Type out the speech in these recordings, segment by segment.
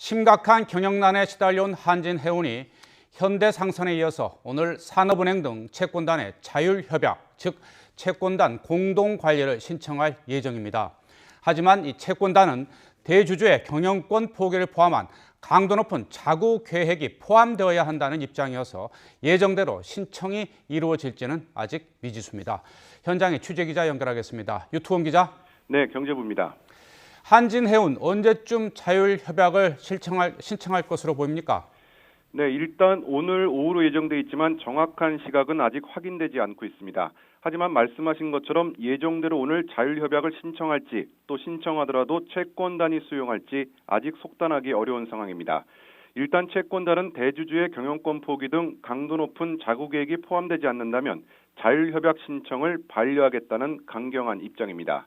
심각한 경영난에 시달려온 한진해운이 현대상선에 이어서 오늘 산업은행 등 채권단의 자율협약, 즉 채권단 공동관리를 신청할 예정입니다. 하지만 이 채권단은 대주주의 경영권 포기를 포함한 강도 높은 자구 계획이 포함되어야 한다는 입장이어서 예정대로 신청이 이루어질지는 아직 미지수입니다. 현장에 취재기자 연결하겠습니다. 유투원 기자. 네, 경제부입니다. 한진해운 언제쯤 자율협약을 신청할 것으로 보입니까? 네, 일단 오늘 오후로 예정돼 있지만 정확한 시각은 아직 확인되지 않고 있습니다. 하지만 말씀하신 것처럼 예정대로 오늘 자율협약을 신청할지 또 신청하더라도 채권단이 수용할지 아직 속단하기 어려운 상황입니다. 일단 채권단은 대주주의 경영권 포기 등 강도 높은 자구 계획이 포함되지 않는다면 자율협약 신청을 반려하겠다는 강경한 입장입니다.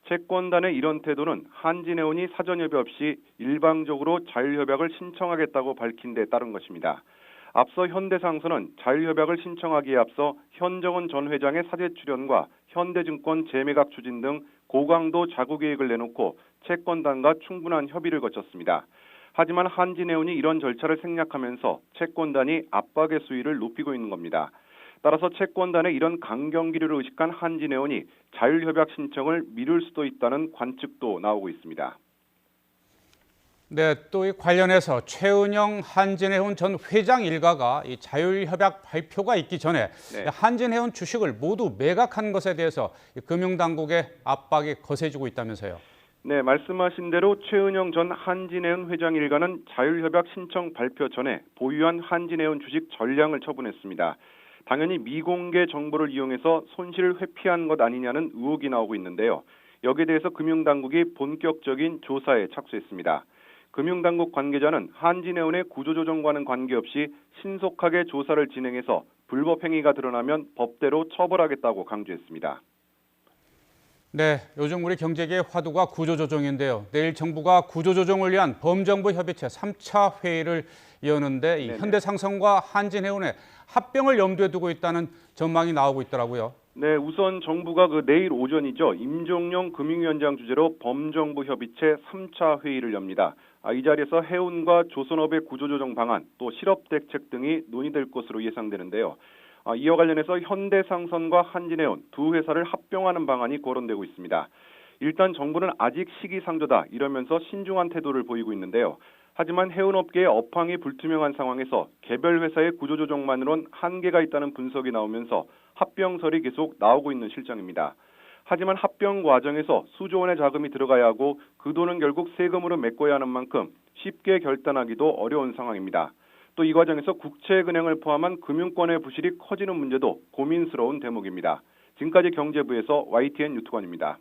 채권단의 이런 태도는 한진해운이 사전협의 없이 일방적으로 자율협약을 신청하겠다고 밝힌 데 따른 것입니다. 앞서 현대상선은 자율협약을 신청하기에 앞서 현정원 전 회장의 사제 출연과 현대증권 재매각 추진 등 고강도 자구 계획을 내놓고 채권단과 충분한 협의를 거쳤습니다. 하지만 한진해운이 이런 절차를 생략하면서 채권단이 압박의 수위를 높이고 있는 겁니다. 따라서 채권단의 이런 강경기류를 의식한 한진해운이 자율협약 신청을 미룰 수도 있다는 관측도 나오고 있습니다. 네, 또 이 관련해서 최은영 한진해운 전 회장 일가가 이 자율협약 발표가 있기 전에 한진해운 주식을 모두 매각한 것에 대해서 금융당국의 압박이 거세지고 있다면서요. 네, 말씀하신 대로 최은영 전 한진해운 회장 일가는 자율협약 신청 발표 전에 보유한 한진해운 주식 전량을 처분했습니다. 당연히 미공개 정보를 이용해서 손실을 회피한 것 아니냐는 의혹이 나오고 있는데요. 여기에 대해서 금융당국이 본격적인 조사에 착수했습니다. 금융당국 관계자는 한진해운의 구조조정과는 관계없이 신속하게 조사를 진행해서 불법 행위가 드러나면 법대로 처벌하겠다고 강조했습니다. 네, 요즘 우리 경제계의 화두가 구조조정인데요. 내일 정부가 구조조정을 위한 범정부 협의체 3차 회의를 여는데 이 현대상선과 한진해운의 합병을 염두에 두고 있다는 전망이 나오고 있더라고요. 네, 우선 정부가 내일 오전이죠. 임종용 금융위원장 주재로 범정부 협의체 3차 회의를 엽니다. 이 자리에서 해운과 조선업의 구조조정 방안, 또 실업대책 등이 논의될 것으로 예상되는데요. 이와 관련해서 현대상선과 한진해운 두 회사를 합병하는 방안이 거론되고 있습니다. 일단 정부는 아직 시기상조다 이러면서 신중한 태도를 보이고 있는데요. 하지만 해운업계의 업황이 불투명한 상황에서 개별 회사의 구조조정만으론 한계가 있다는 분석이 나오면서 합병설이 계속 나오고 있는 실정입니다. 하지만 합병 과정에서 수조 원의 자금이 들어가야 하고 그 돈은 결국 세금으로 메꿔야 하는 만큼 쉽게 결단하기도 어려운 상황입니다. 또 이 과정에서 국채은행을 포함한 금융권의 부실이 커지는 문제도 고민스러운 대목입니다. 지금까지 경제부에서 YTN 유튜관입니다.